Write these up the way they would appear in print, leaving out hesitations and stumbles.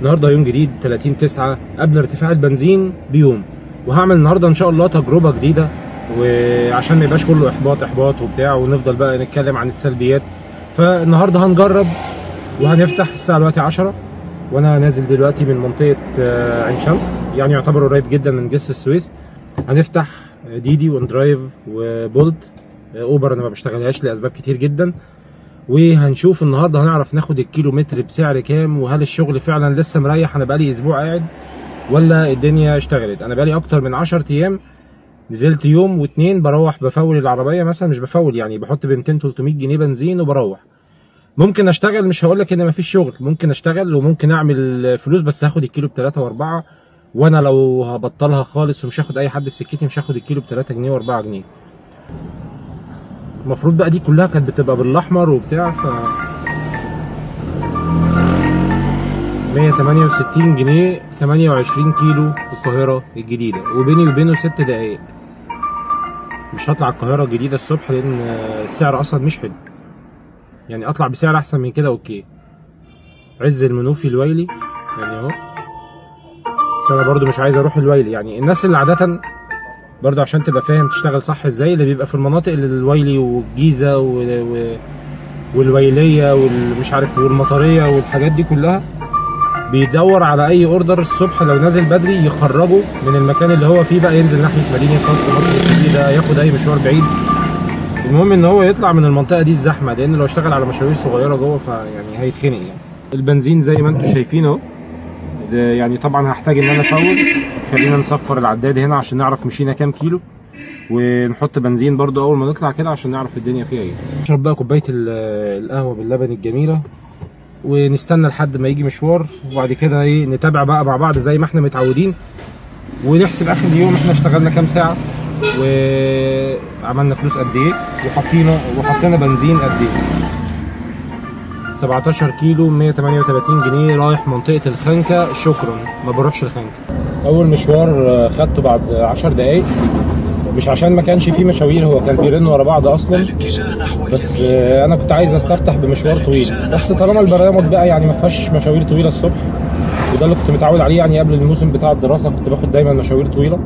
النهارده يوم جديد 30/9 قبل ارتفاع البنزين بيوم، وهعمل النهارده ان شاء الله تجربه جديده، وعشان ما يبقاش كله احباط وبتاع ونفضل بقى نتكلم عن السلبيات. فالنهارده هنجرب وهنفتح الساعه دلوقتي 10، وانا نازل دلوقتي من منطقه عين شمس، يعني يعتبر قريب جدا من جسر السويس. هنفتح ديدي واندرايف وبولت. اوبر انا ما بشتغلهاش لاسباب كتير جدا، وهنشوف النهارده هنعرف ناخد الكيلو متر بسعر كام، وهل الشغل فعلا لسه مريح. انا بقالي اسبوع قاعد ولا الدنيا اشتغلت؟ انا بقالي اكتر من 10 ايام نزلت يوم واتنين بروح بفول العربيه، مثلا مش بفول يعني بحط ب 200 300 جنيه بنزين وبروح. ممكن اشتغل، مش هقول لك ان مفيش شغل، ممكن اشتغل وممكن اعمل فلوس، بس هاخد الكيلو ب3 و4. وانا لو هبطلها خالص ومش هاخد اي حد في سكتي، مش هاخد الكيلو ب3 جنيه و4 جنيه. المفروض بقى دي كلها كانت بتبقى بالاحمر وبتاع، 168 جنيه 28 كيلو القاهرة الجديدة، وبيني وبينه 6 دقايق. مش هطلع القاهرة الجديدة الصبح لأن السعر أصلا مش حلو، يعني أطلع بسعر أحسن من كده أوكي. عز المنوفي الويلي يعني أهو، بس أنا برضو مش عايز أروح الويلي. يعني الناس اللي عادة برضو عشان تبقى فاهم تشتغل صح إزاي، اللي بيبقى في المناطق اللي الويلي والجيزة والويلية والمش عارف والمطرية والحاجات دي كلها، بيدور على اي اوردر الصبح لو نازل بدري يخرجه من المكان اللي هو فيه، بقى ينزل ناحيه مدينه مصر الجديده، ياخد اي مشوار بعيد. المهم ان هو يطلع من المنطقه دي الزحمه، لان لو اشتغل على مشاوير صغيره جوه فيعني هيتخنق يعني. البنزين زي ما انتم شايفين اهو، يعني طبعا هحتاج ان انا افول. خلينا نصفر العداد هنا عشان نعرف مشينا كام كيلو، ونحط بنزين برضو اول ما نطلع كده عشان نعرف الدنيا فيها ايه. نشرب بقى كوبايه القهوه باللبن الجميله، ونستنى لحد ما يجي مشوار، وبعد كده ايه نتابع بقى مع بعض زي ما احنا متعودين، ونحسب اخر اليوم احنا اشتغلنا كام ساعه وعملنا فلوس قد ايه، وحطينا بنزين قد ايه. 17 كيلو 138 جنيه رايح منطقه الخنكه. شكرا، ما بروحش الخنكه. اول مشوار خدته بعد 10 دقايق، مش عشان ما كانش فيه مشاوير، هو كان بيرن ورا بعض اصلا، بس انا كنت عايز استفتح بمشوار طويل. بس طالما البرامج بقى يعني ما فيهاش مشاوير طويله الصبح، وده اللي كنت متعود عليه، يعني قبل الموسم بتاع الدراسه كنت باخد دايما مشاوير طويله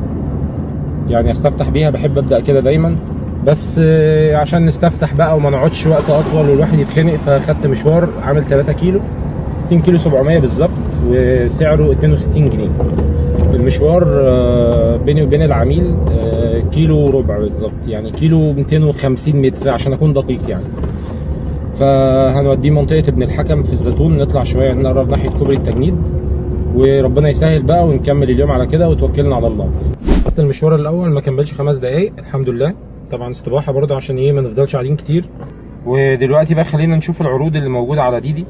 يعني استفتح بيها، بحب ابدا كده دايما. بس عشان نستفتح بقى وما نقعدش وقت اطول والواحد يتخنق، فاخدت مشوار عامل 3 كيلو 2 كيلو 700 بالظبط، وسعره 62 جنيه. المشوار بيني وبين العميل كيلو ربع بالظبط، يعني كيلو 250 متر عشان اكون دقيق يعني. فهنوديه منطقة ابن الحكم في الزيتون، نطلع شوية نقرب ناحية كوبري التجنيد، وربنا يسهل بقى ونكمل اليوم على كده وتوكلنا على الله. اصل المشوار الاول ما كملش 5 دقايق الحمد لله، طبعا استباحة برضه عشان ايه ما نفضلش قاعدين كتير. ودلوقتي بقى خلينا نشوف العروض اللي موجودة على ديدي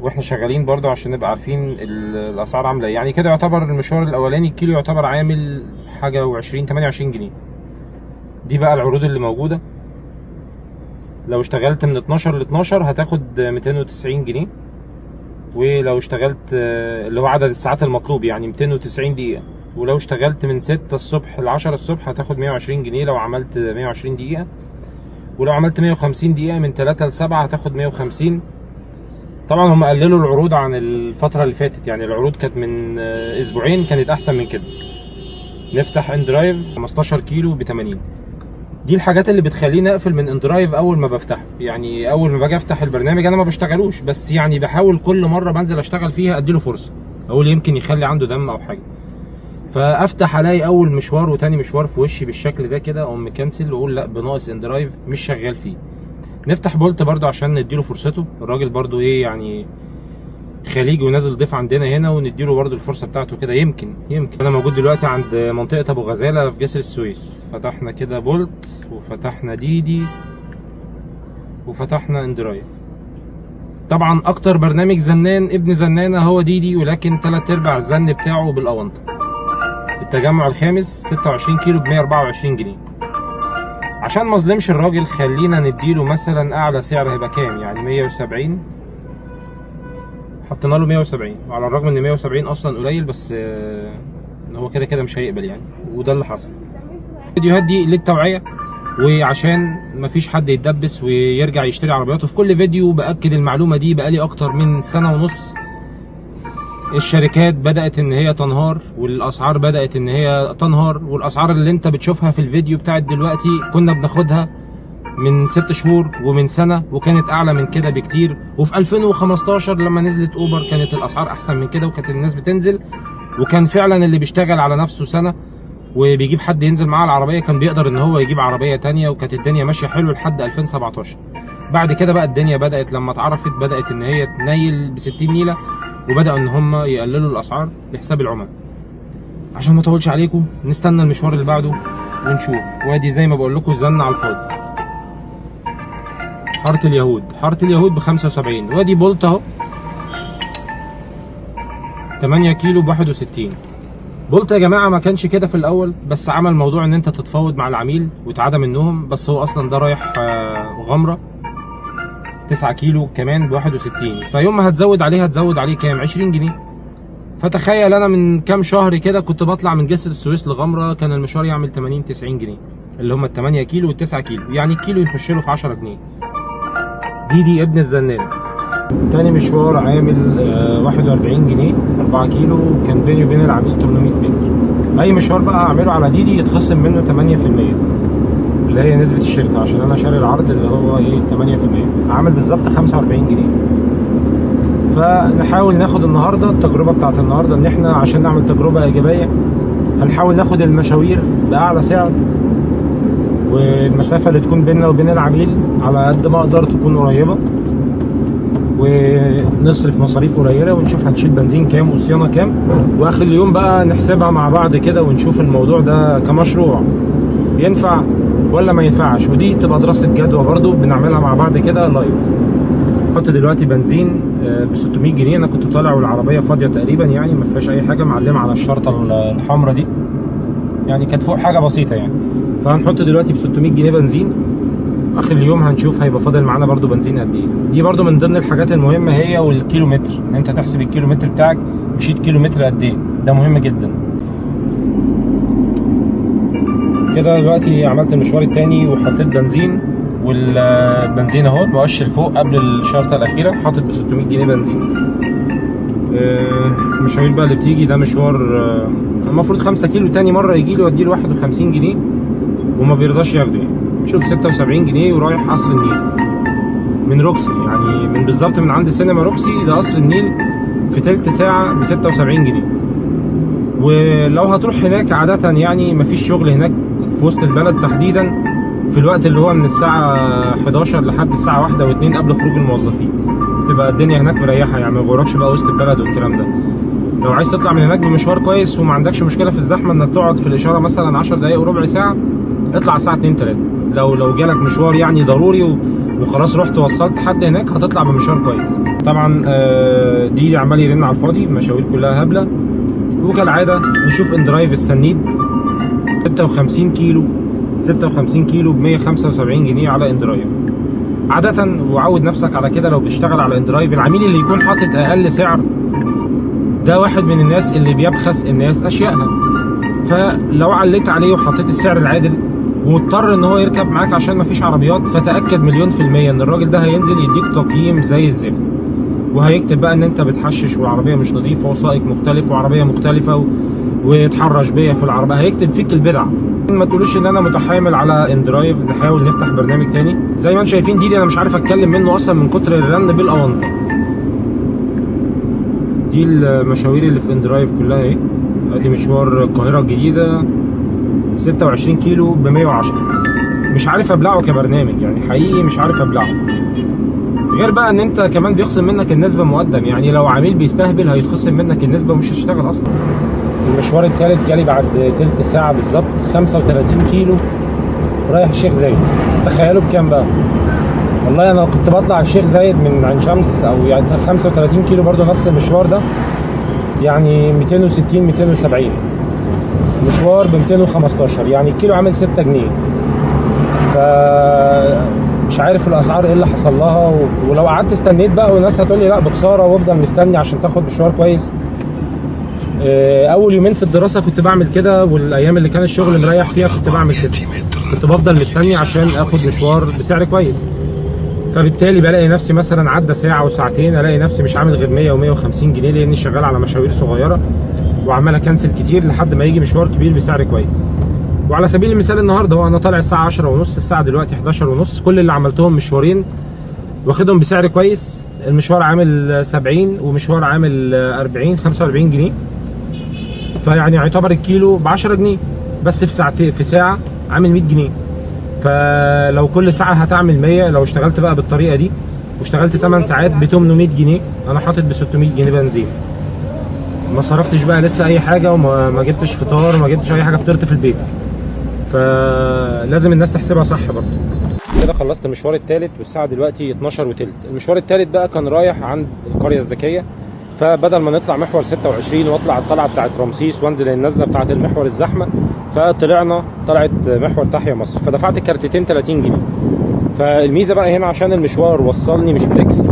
واحنا شغالين برضو عشان نبقى عارفين الاسعار عامله ايه. يعني كده يعتبر المشوار الاولاني الكيلو يعتبر عامل حاجه و20 28 جنيه. دي بقى العروض اللي موجوده. لو اشتغلت من 12 ل 12 هتاخد 290 جنيه، ولو اشتغلت اللي هو عدد الساعات المطلوب يعني 290 دقيقه، ولو اشتغلت من 6 الصبح ل 10 الصبح هتاخد 120 جنيه لو عملت 120 دقيقه، ولو عملت 150 دقيقه من 3 ل 7 هتاخد 150. طبعا هم قللوا العروض عن الفترة اللي فاتت، يعني العروض كانت من اسبوعين كانت احسن من كده. نفتح اندرايف 15 كيلو ب 80. دي الحاجات اللي بتخليني اقفل من اندرايف اول ما بفتحه. يعني اول ما باجي افتح البرنامج انا ما بشتغلوش، بس يعني بحاول كل مرة بنزل اشتغل فيها اديله فرصة، اقول يمكن يخلي عنده دم او حاجة. فافتح الاقي اول مشوار وتاني مشوار في وشي بالشكل ده كده، اقوم مكنسل واقول لا بناقص اندرايف مش شغال فيه. نفتح بولت برضو عشان نديله فرصته، الراجل برضو ايه يعني خليجي ونازل ضيف عندنا هنا، ونديله برضو الفرصه بتاعته كده. يمكن انا موجود دلوقتي عند منطقه ابو غزاله في جسر السويس. فتحنا كده بولت وفتحنا ديدي وفتحنا اندرايف. طبعا اكتر برنامج زنان ابن زنانه هو ديدي، ولكن 3/4 الزن بتاعه بالاونطه. التجمع الخامس 26 كيلو ب 124 جنيه. عشان ما اظلمش الراجل خلينا نديله مثلا اعلى سعر هيبقى كام، يعني 170. حطينا له 170 على الرغم ان 170 اصلا قليل، بس هو كده كده مش هيقبل يعني، وده اللي حصل. الفيديوهات دي للتوعيه، وعشان مفيش حد يتدبس ويرجع يشتري عربياته. في كل فيديو باكد المعلومه دي بقالي اكتر من سنه ونص. الشركات بدأت ان هي تنهار، والاسعار بدأت ان هي تنهار، والاسعار اللي انت بتشوفها في الفيديو بتاعت دلوقتي كنا بناخدها من 6 شهور ومن سنة وكانت اعلى من كده بكتير. وفي 2015 لما نزلت اوبر كانت الاسعار احسن من كده وكانت الناس بتنزل، وكان فعلا اللي بيشتغل على نفسه سنة وبيجيب حد ينزل معاه العربية كان بيقدر ان هو يجيب عربية تانية، وكانت الدنيا ماشية حلو لحد 2017. بعد كده بقى الدنيا بدأت لما اتعرفت بدأت ان هي تنيل ب60 نيلة، وبدأوا ان هم يقللوا الاسعار لحساب العملاء. عشان ما اطولش عليكم نستنى المشوار اللي بعده ونشوف. وادي زي ما بقول لكم زن على الفاضي. حارة اليهود، حارة اليهود ب75. وادي بولت اهو 8 كيلو ب61. بولت يا جماعه ما كانش كده في الاول، بس عمل موضوع ان انت تتفاوض مع العميل وتعادى منهم، بس هو اصلا ده رايح غمره 9 كيلو كمان ب61. فيوم ما هتزود عليه كام؟ 20 جنيه. فتخيل انا من كام شهر كده كنت بطلع من جسر السويس لغمره كان المشوار يعمل 80 90 جنيه، اللي هم ال 8 كيلو وال 9 كيلو، يعني الكيلو يخش له في 10 جنيه. دي ابن الزنان. تاني مشوار عامل 41 جنيه 4 كيلو، كان بيني وبين العميل 800 متر. اي مشوار بقى اعمله على دي يتخصم منه 8%، اللي هي نسبة الشركة، عشان انا شاري العرض اللي هو ايه 8%، عامل بالظبط 45 جنيه. فنحاول ناخد النهارده التجربة بتاعت النهارده، ان احنا عشان نعمل تجربة ايجابية هنحاول ناخد المشاوير باعلى سعر، والمسافة اللي تكون بيننا وبين العميل على قد ما اقدر تكون قريبة، ونصرف مصاريف قليله، ونشوف هنشيل بنزين كام وصيانه كام، واخر اليوم بقى نحسبها مع بعض كده ونشوف الموضوع ده كمشروع ينفع ولا ما ينفعش. ودي تبقى دراسه جدوى برضو بنعملها مع بعض كده لايف. حط دلوقتي بنزين ب 600 جنيه. انا كنت طالع والعربيه فاضيه تقريبا، يعني ما فيهاش اي حاجه، معلمه على الشرطه الحمراء دي، يعني كانت فوق حاجه بسيطه يعني. فهنحط دلوقتي ب 600 جنيه بنزين. اخر اليوم هنشوف هيبقى فاضل معانا برضو بنزين قد ايه. دي برضو من ضمن الحاجات المهمه، هي والكيلومتر، ان انت تحسب الكيلومتر بتاعك مشيت كيلومتر قد ايه، ده مهم جدا. كده دلوقتي عملت المشوار التاني وحطيت بنزين، والبنزين اهو مؤشر فوق قبل الشرطه الاخيره، حاطط ب 600 جنيه بنزين. المشاوير بقى اللي بتيجي ده مشوار المفروض 5 كيلو، تاني مره يجي له اديله 51 جنيه وما بيرضاش ياخده، يعني شوف 76 جنيه ورايح قصر النيل من روكسي، يعني من بالظبط من عند سينما روكسي لقصر النيل في تلت ساعة ب 76 جنيه. ولو هتروح هناك عادة يعني مفيش شغل هناك في وسط البلد تحديدا في الوقت اللي هو من الساعة 11 لحد الساعة 1 و 2 قبل خروج الموظفين، تبقى الدنيا هناك مريحة، يعني ما يغركش بقى وسط البلد والكلام ده. لو عايز تطلع من هناك بمشوار كويس وما عندكش مشكلة في الزحمة انك تقعد في الإشارة مثلا 10 دقايق وربع ساعة، اطلع الساعة 2 3. لو جالك مشوار يعني ضروري وخلاص رحت وصلت حد هناك هتطلع بمشوار كويس. طبعا دي عمال يرن على الفاضي، المشاوير كلها هبلة. وكالعادة نشوف اندرايف السنيد 56 كيلو ب 175 جنيه على اندرايف. عادة وعود نفسك على كده لو بتشتغل على اندرايف، العميل اللي يكون حاطط اقل سعر ده واحد من الناس اللي بيبخس الناس اشيائها. فلو عليت عليه وحطيت السعر العادل ومضطر ان هو يركب معاك عشان مفيش عربيات، فتأكد مليون في المية ان الراجل ده هينزل يديك تقييم زي الزفت، وهيكتب بقى ان انت بتحشش والعربية مش نظيفة وسائق مختلف وعربية مختلفة ويتحرش بيا في العربية، هيكتب فيك البدع. ما تقولوش ان انا متحامل على اندرايف. نحاول نفتح برنامج تاني. زي ما انتم شايفين دي انا مش عارف اتكلم منه اصلا من كتر الرن بالاونطه. دي المشاوير اللي في اندرايف كلها اهي. ادي مشوار القاهرة الجديدة 26 كيلو ب 110. مش عارف ابلعه كبرنامج، يعني حقيقي مش عارف ابلعه. غير بقى ان انت كمان بيخصم منك النسبة مقدم، يعني لو عميل بيستهبل هيتخصم منك النسبة ومش هتشتغل اصلا. المشوار الثالث جالي بعد تلت ساعة بالظبط، 35 كيلو رايح الشيخ زايد. تخيلوا بكام بقى؟ والله انا كنت بطلع الشيخ زايد من عين شمس، او يعني 35 كيلو برضو نفس المشوار ده، يعني 260 270. مشوار ب 215، يعني الكيلو عامل 6 جنيه. ف مش عارف الاسعار ايه اللي حصل لها، ولو قعدت استنيت بقى والناس هتقول لي لا بخساره وافضل مستني عشان تاخد مشوار كويس. اول يومين في الدراسه كنت بعمل كده، والايام اللي كان الشغل مريح فيها كنت بعمل كده، كنت بفضل مستني عشان اخد مشوار بسعر كويس. فبالتالي بلاقي نفسي مثلا عدى ساعه وساعتين الاقي نفسي مش عامل غير 100 و150 جنيه، لاني شغال على مشاوير صغيره وعمال اكنسل كتير لحد ما يجي مشوار كبير بسعر كويس. وعلى سبيل المثال النهارده هو انا طالع الساعه 10 ونص، الساعه دلوقتي 11 ونص، كل اللي عملتهم مشوارين واخدهم بسعر كويس. المشوار عامل 70 ومشوار عامل 40 45 جنيه، فيعني يعتبر الكيلو ب 10 جنيه بس في ساعتين، في ساعه عامل 100 جنيه. فلو كل ساعه هتعمل 100، لو اشتغلت بقى بالطريقه دي واشتغلت 8 ساعات ب 800 جنيه، انا حاطط ب 600 جنيه بنزين. ما صرفتش بقى لسه اي حاجه، وما جبتش فطار، ما جبتش اي حاجه، فطرت في البيت. فلازم الناس تحسبها صح برضه. كده خلصت المشوار الثالث والساعه دلوقتي 12 وتلت. المشوار الثالث بقى كان رايح عند القريه الذكيه، فبدل ما نطلع محور 26 واطلع الطلعه بتاعت رمسيس وانزل النزله بتاعت المحور الزحمه، فطلعنا طلعت محور تحيا مصر، فدفعت الكارتتين 30 جنيه. فالميزه بقى هنا عشان المشوار وصلني مش بتاكس،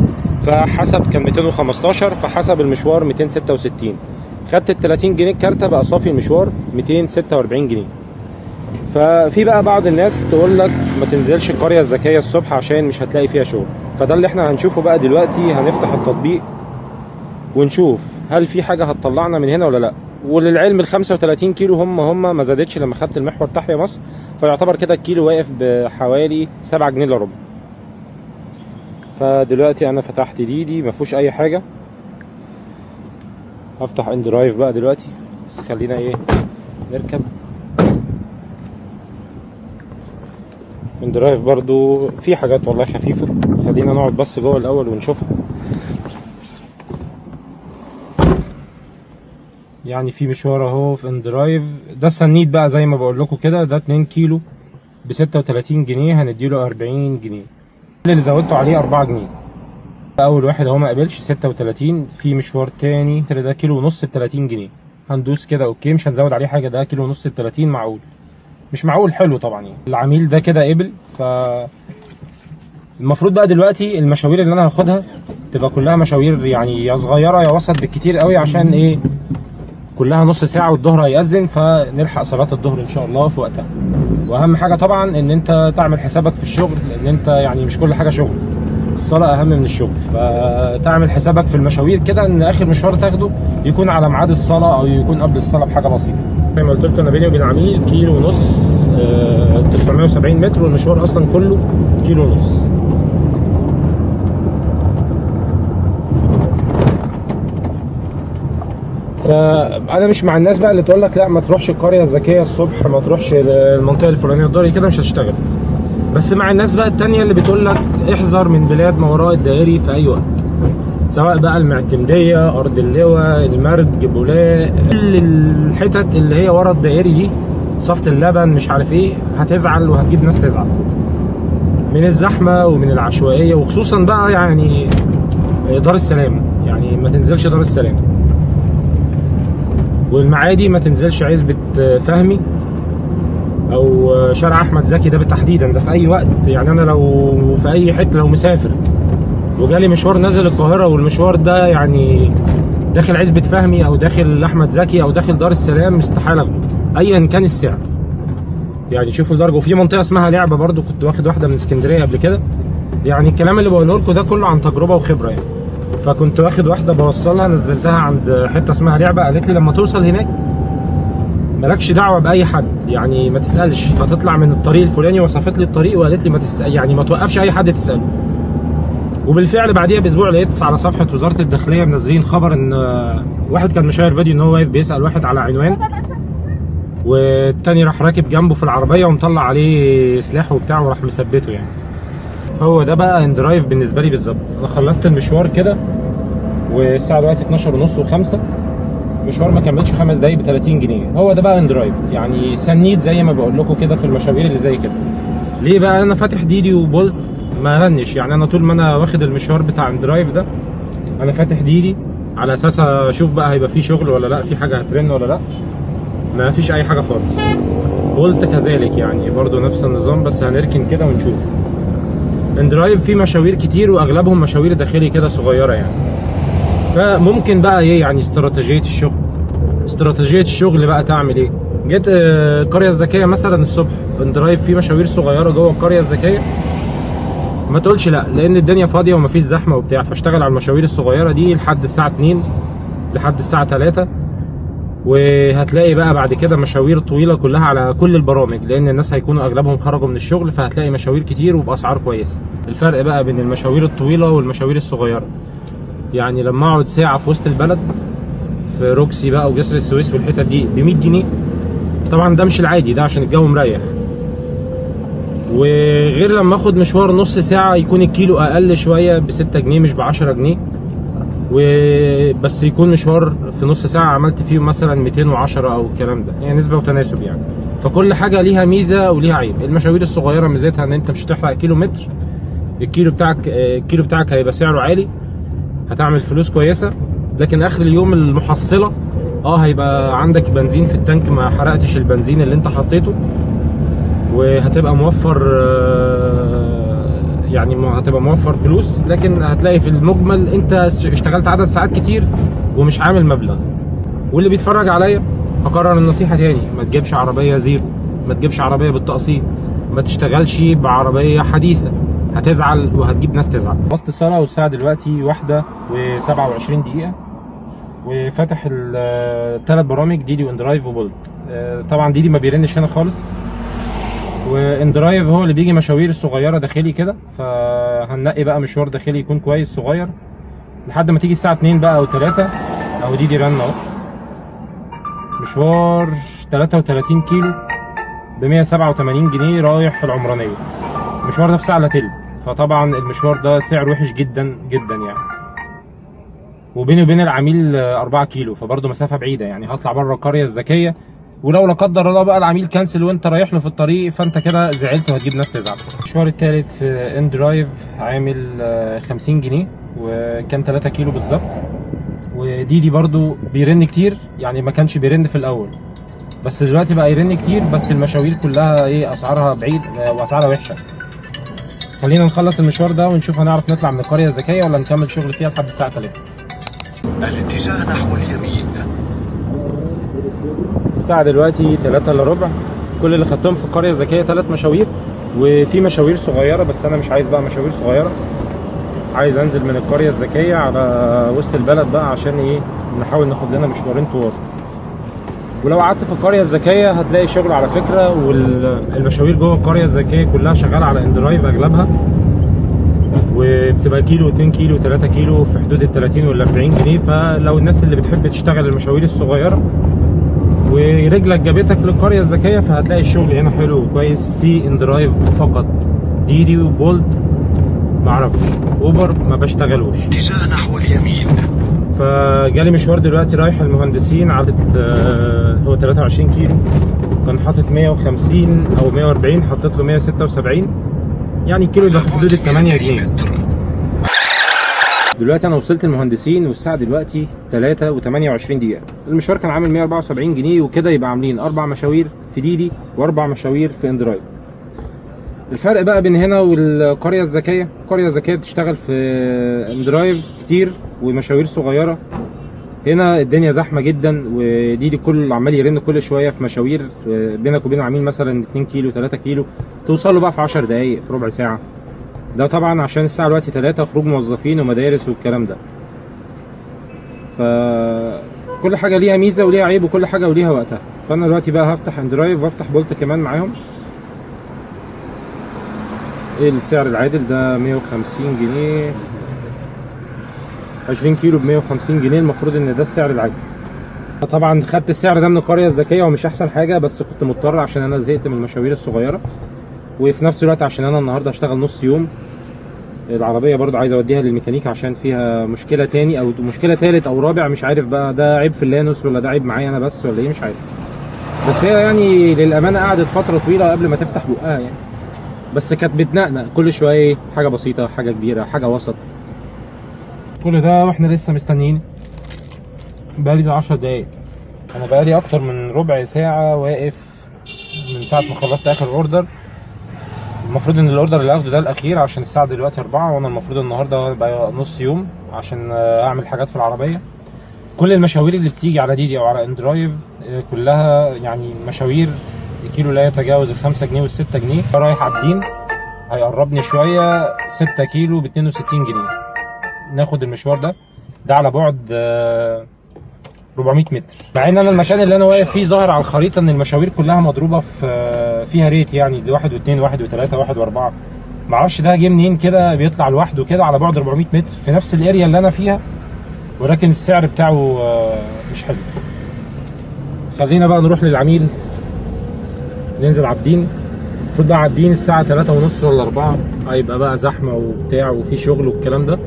فحسب كان 215، فحسب المشوار 266. خدت ال 30 جنيه الكارته، بقى صافي المشوار 246 جنيه. ففي بقى بعض الناس تقول لك ما تنزلش القريه الذكيه الصبح عشان مش هتلاقي فيها شغل، فده اللي احنا هنشوفه بقى دلوقتي. هنفتح التطبيق ونشوف هل في حاجه هتطلعنا من هنا ولا لا. وللعلم ال 35 كيلو هم ما زادتش لما خدت المحور تحيا مصر، فيعتبر كده الكيلو واقف بحوالي 7 جنيه الا ربع. فدلوقتي انا فتحت ديدي ما فيهوش اي حاجه، هفتح ان درايف بقى دلوقتي، بس خلينا ايه نركب ان درايف. برضو في حاجات والله خفيفه، خلينا نقعد بس جوه الاول ونشوفها. يعني في مشوار اهو في ان درايف. ده السنيد بقى زي ما بقول لكم كده، ده 2 كيلو ب 36 جنيه، هنديله 40 جنيه. اللي زودته عليه 4 جنيه. اول واحد اهو ما قبلش 36. في مشوار تاني ده كيلو ونص ب 30 جنيه، هندوس كده اوكي، مش هنزود عليه حاجه. ده كيلو ونص ب 30 معقول، مش معقول حلو طبعا. يعني العميل ده كده قبل. ف المفروض بقى دلوقتي المشاوير اللي انا هاخدها تبقى كلها مشاوير يعني يا صغيره يا وسط بالكتير قوي، عشان ايه كلها نص ساعه والظهر هيأذن، فنلحق صلاه الظهر ان شاء الله في وقتها. واهم حاجه طبعا ان انت تعمل حسابك في الشغل، لان انت يعني مش كل حاجه شغل، الصلاه اهم من الشغل. فتعمل حسابك في المشاوير كده ان اخر مشوار تاخده يكون على ميعاد الصلاه او يكون قبل الصلاه بحاجه بسيطه. زي ما قلت لكم انا بيني وبين العميل كيلو ونص، 970 متر، والمشوار اصلا كله كيلو ونص. فانا مش مع الناس بقى اللي تقول لك لا ما تروحش القريه الذكيه الصبح، ما تروحش المنطقه الفلانيه الضري كده مش هتشتغل. بس مع الناس بقى التانيه اللي بتقول لك احذر من بلاد ما وراء الدائري في اي وقت، سواء بقى المعتمديه، ارض اللواء، المرج، بولاق، كل الحتت اللي هي ورا الدائري دي، صفت اللبن، مش عارف ايه، هتزعل وهتجيب ناس تزعل من الزحمه ومن العشوائيه. وخصوصا بقى يعني دار السلام، يعني ما تنزلش دار السلام. والمعادي ما تنزلش عزبة فهمي او شارع احمد زكي، ده بالتحديدا ده في اي وقت. يعني انا لو في اي حته، لو مسافر وجالي مشوار نازل القاهره والمشوار ده يعني داخل عزبة فهمي او داخل احمد زكي او داخل دار السلام، استحاله اخده ايا كان السعر. يعني شوفوا الدرجه. وفي منطقه اسمها لعبه برضو، كنت واخد واحده من اسكندريه قبل كده. يعني الكلام اللي بقوله لكم ده كله عن تجربه وخبره يعني. فكنت واخد واحده بوصلها، نزلتها عند حته اسمها لعبه، قالت لي لما توصل هناك مالكش دعوه باي حد، يعني ما تسالش هتطلع من الطريق الفلاني، وصفت لي الطريق وقالت لي يعني ما توقفش اي حد تساله. وبالفعل بعديها باسبوع لقيت على صفحه وزاره الداخليه منزلين خبر ان واحد كان مشاهير فيديو ان هو واقف بيسال واحد على عنوان، والتاني راح راكب جنبه في العربيه ومطلع عليه سلاح وبتاع وراح مثبته. يعني هو ده بقى ان درايف بالنسبه لي بالظبط. انا خلصت المشوار كده والساعه دلوقتي 12 ونص و5، مشوار ما كملش 5 دقايق ب 30 جنيه. هو ده بقى ان درايف، يعني سنيد زي ما بقول لكم كده في المشاوير اللي زي كده. ليه بقى انا فاتح ديدي وبولت ما رنش؟ يعني انا طول ما انا واخد المشوار بتاع ان درايف ده انا فاتح ديدي على اساس اشوف بقى هيبقى في شغل ولا لا، في حاجه هترن ولا لا. ما فيش اي حاجه خالص. بولت كذلك يعني برضو نفس النظام، بس هنركن كده ونشوف. ان درايف فيه مشاوير كتير واغلبهم مشاوير داخلي كده صغيره يعني. فممكن بقى ايه يعني استراتيجيه الشغل بقى تعمل ايه؟ جيت القريه الذكيه مثلا الصبح، ان درايف فيه مشاوير صغيره جوه القريه الذكيه، ما تقولش لا، لان الدنيا فاضيه ومفيش زحمه وبتاع، فاشتغل على المشاوير الصغيره دي لحد الساعه 2 لحد الساعه 3، وهتلاقي بقى بعد كده مشاوير طويله كلها على كل البرامج، لان الناس هيكونوا اغلبهم خرجوا من الشغل، فهتلاقي مشاوير كتير وباسعار كويسه. الفرق بقى بين المشاوير الطويله والمشاوير الصغيره، يعني لما اقعد ساعه في وسط البلد في روكسي بقى وجسر السويس والحتت دي ب 100 جنيه، طبعا ده مش العادي، ده عشان الجو مريح. وغير لما اخد مشوار نص ساعه يكون الكيلو اقل شويه ب 6 جنيه مش ب 10 جنيه، وبس يكون مشوار في نص ساعه عملت فيه مثلا 210 او الكلام ده، يعني نسبه وتناسب يعني. فكل حاجه ليها ميزه وليها عيب. المشاوير الصغيره ميزتها ان انت مش هتحرق كيلو متر، الكيلو بتاعك هيبقى سعره عالي، هتعمل فلوس كويسه، لكن اخر اليوم المحصله هيبقى عندك بنزين في التانك ما حرقتش البنزين اللي انت حطيته، وهتبقى موفر، يعني هتبقى موفر فلوس، لكن هتلاقي في المجمل انت اشتغلت عدد ساعات كتير ومش عامل مبلغ. واللي بيتفرج عليا هكرر النصيحه تاني، ما تجيبش عربيه زيرو، ما تجيبش عربيه بالتقسيط، ما تشتغلش بعربيه حديثه، هتزعل وهتجيب ناس تزعل. وسط الصلاه والساعه دلوقتي 1:27 دقيقه، وفاتح الثلاث برامج ديدي واندرايف وبولت. طبعا ديدي ما بيرنش هنا خالص، واندرايف هو اللي بيجي مشاوير صغيره داخلي كده، فهننقي بقى مشوار داخلي يكون كويس صغير لحد ما تيجي الساعه 2 بقى او 3 او ديدي رن اهو. مشوار 33 كيلو ب 187 جنيه رايح العمرانيه، المشوار ده في ساعه الا تلت، فطبعا المشوار ده سعر وحش جدا جدا يعني. وبيني وبين العميل 4 كيلو، فبرضه مسافه بعيده، يعني هطلع بره القريه الذكيه، ولو لا قدر الله بقى العميل كنسل وانت رايح له في الطريق، فانت كده زعلت وهتجيب ناس تزعل. المشوار الثالث في اندرايف عامل 50 جنيه وكان 3 كيلو بالظبط. وديدي برضو بيرن كتير، يعني ما كانش بيرن في الاول بس دلوقتي بقى يرن كتير، بس المشاوير كلها اسعارها بعيد واسعارها وحشه. خلينا نخلص المشوار ده ونشوف هنعرف نطلع من القريه الذكيه ولا نكمل شغل فيها لحد الساعه 3. الاتجاه نحو اليمين. الساعة دلوقتي 3 الا ربع. كل اللي خدتهم في القرية الذكية 3 مشاوير، وفي مشاوير صغيرة، بس أنا مش عايز بقى مشاوير صغيرة، عايز أنزل من القرية الذكية على وسط البلد بقى، عشان إيه نحاول ناخد لنا مشوارين طوال. ولو قعدت في القرية الذكية هتلاقي شغل على فكرة، والمشاوير جوه القرية الذكية كلها شغالة على اندرايف أغلبها، وبتبقى كيلو 2 كيلو 3 كيلو في حدود ال 30 ولا 40 جنيه. فلو الناس اللي بتحب تشتغل المشاوير الصغيرة ورجلك جابتك للقريه الذكيه، فهتلاقي الشغل هنا حلو وكويس في اندرايف فقط. ديدي وبولت معرفش، اوبر ما بشتغلوش. اتجاه نحو اليمين. فجالي مشوار دلوقتي رايح المهندسين، عدد هو 23 كيلو، كان حاطط 150 او 140، حطيت له 176، يعني الكيلو يبقى في حدود ال 8 جنيه. دلوقتي انا وصلت المهندسين والساعه دلوقتي 3 و28 دقيقه. المشوار كان عامل 174 جنيه، وكده يبقى عاملين 4 مشاوير في ديدي و4 مشاوير في اندرايف. الفرق بقى بين هنا والقريه الذكيه، القريه الذكيه بتشتغل في اندرايف كتير ومشاوير صغيره، هنا الدنيا زحمه جدا، وديدي كل عمال يرن كل شويه في مشاوير بينك وبين العميل مثلا 2 كيلو 3 كيلو، توصل له بقى في 10 دقائق في ربع ساعه. ده طبعا عشان الساعه دلوقتي 3 خروج موظفين ومدارس والكلام ده. فكل حاجه ليها ميزه وليها عيب، وكل حاجه وليها وقتها. فانا دلوقتي بقى هفتح اندرايف وافتح بولت كمان معاهم. ايه السعر العادل ده؟ 150 جنيه، 20 كيلو ب 150 جنيه، المفروض ان ده السعر العادل. طبعا خدت السعر ده من القريه الذكيه ومش احسن حاجه، بس كنت مضطر عشان انا زهقت من المشاوير الصغيره، وفي نفس الوقت عشان انا النهارده هشتغل نص يوم. العربيه برضو عايز اوديها للميكانيك عشان فيها مشكله تاني او مشكله تالت او رابع، مش عارف بقى ده عيب في اللانوس ولا ده عيب معايا انا بس ولا ايه، مش عارف. بس هي يعني للامانه قعدت فتره طويله قبل ما تفتح بقها يعني، بس كانت بتنقنق كل شويه، حاجه بسيطه حاجه كبيره حاجه وسط. كل ده واحنا لسه مستنيين. بقالي 10 دقايق، انا بقالي اكتر من ربع ساعه واقف من ساعه ما خلصت اخر اوردر. المفروض ان الاوردر اللي هاخده ده الاخير، عشان الساعه دلوقتي 4، وانا المفروض النهارده بقى نص يوم عشان اعمل حاجات في العربيه. كل المشاوير اللي بتيجي على ديدي او على اندرايف كلها يعني مشاوير الكيلو لا يتجاوز ال5 جنيه وال6 جنيه. رايح عابدين هيقربني شويه 6 كيلو ب 62 جنيه. ناخد المشوار ده على بعد 400 متر. مع ان انا المكان اللي انا واقف فيه ظاهر على الخريطه ان المشاوير كلها مضروبه في فيها ريت، يعني دي 1 و2 1 و3 1 و4. معرفش ده جه منين كده، بيطلع لوحده كده على بعد 400 متر في نفس الاريا اللي انا فيها، ولكن السعر بتاعه مش حلو. خلينا بقى نروح للعميل، ننزل عابدين. المفروض بقى عابدين الساعه 3:30 ولا 4، هيبقى بقى زحمه وبتاع وفي شغل والكلام ده،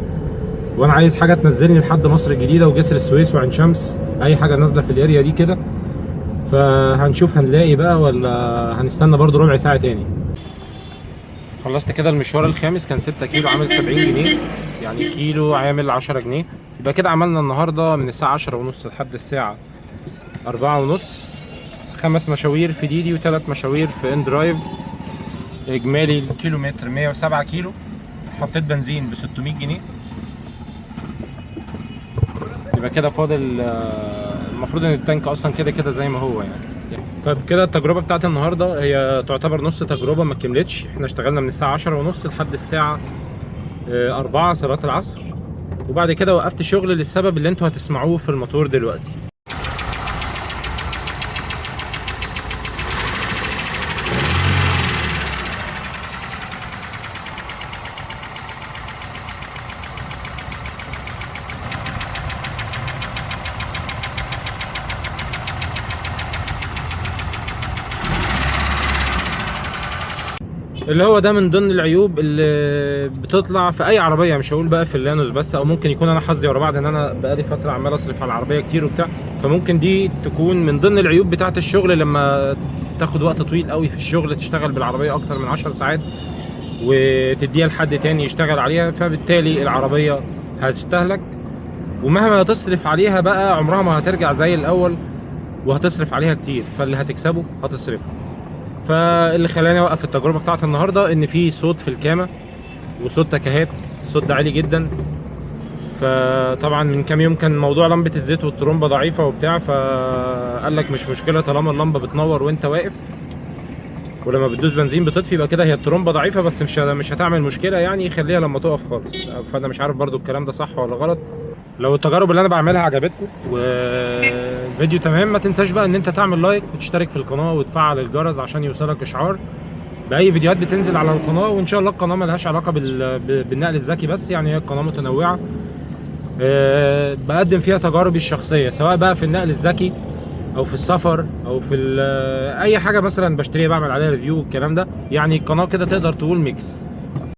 وانا عايز حاجه تنزلني لحد مصر الجديده وجسر السويس وعين شمس، اي حاجه نازله في الاريا دي كده. فهنشوف هنلاقي بقى ولا هنستنى برضو ربع ساعه تاني. خلصت كده المشوار الخامس، كان 6 كيلو عامل 70 جنيه، يعني كيلو عامل 10 جنيه. يبقى كده عملنا النهارده من الساعه 10:30 لحد الساعه 4:30 5 مشاوير في ديدي و3 مشاوير في ان درايف. اجمالي الكيلومتر 107 كيلو. حطيت بنزين ب 600 جنيه. يبقى كده فاضل المفروض ان التانك اصلا كده كده زي ما هو يعني. طيب كده التجربه بتاعت النهارده هي تعتبر نص تجربه، ما كملتش. احنا اشتغلنا من الساعه 10:30 لحد الساعه 4 صلاه العصر، وبعد كده وقفت شغل للسبب اللي انتوا هتسمعوه في الموتور دلوقتي. اللي هو ده من ضمن العيوب اللي بتطلع في اي عربيه، مش هقول بقى في اللانوس بس، او ممكن يكون انا حظي ورا بعض ان انا بقالي فتره عمال اصرف على العربيه كتير وبتاع، فممكن دي تكون من ضمن العيوب بتاعه الشغل. لما تاخد وقت طويل قوي في الشغل، تشتغل بالعربيه اكتر من 10 ساعات وتديها لحد تاني يشتغل عليها، فبالتالي العربيه هتستهلك، ومهما تصرف عليها بقى عمرها ما هترجع زي الاول، وهتصرف عليها كتير، فاللي هتكسبه هتصرفه. فاللي خلاني اوقف التجربه بتاعت النهارده ان في صوت في الكامه وصوت تكهات، الصوت ده عالي جدا. فطبعا من كام يوم كان موضوع لمبه الزيت والترومبه ضعيفه وبتاع، فقال لك مش مشكله طالما اللمبه بتنور وانت واقف، ولما بتدوس بنزين بتطفي، يبقى كده هي الترومبه ضعيفه بس مش هتعمل مشكله، يعني خليها لما تقف خالص. فانا مش عارف برضو الكلام ده صح ولا غلط. لو التجارب اللي انا بعملها عجبتكم والفيديو تمام، ما تنساش بقى ان انت تعمل لايك وتشترك في القناه وتفعل الجرس عشان يوصلك اشعار باي فيديوهات بتنزل على القناه. وان شاء الله القناه ملهاش علاقه بالنقل الذكي بس، يعني هي القناه متنوعه، بقدم فيها تجاربي الشخصيه، سواء بقى في النقل الذكي او في السفر او في اي حاجه مثلا بشتريها بعمل عليها ريفيو والكلام ده. يعني القناه كده تقدر تقول ميكس.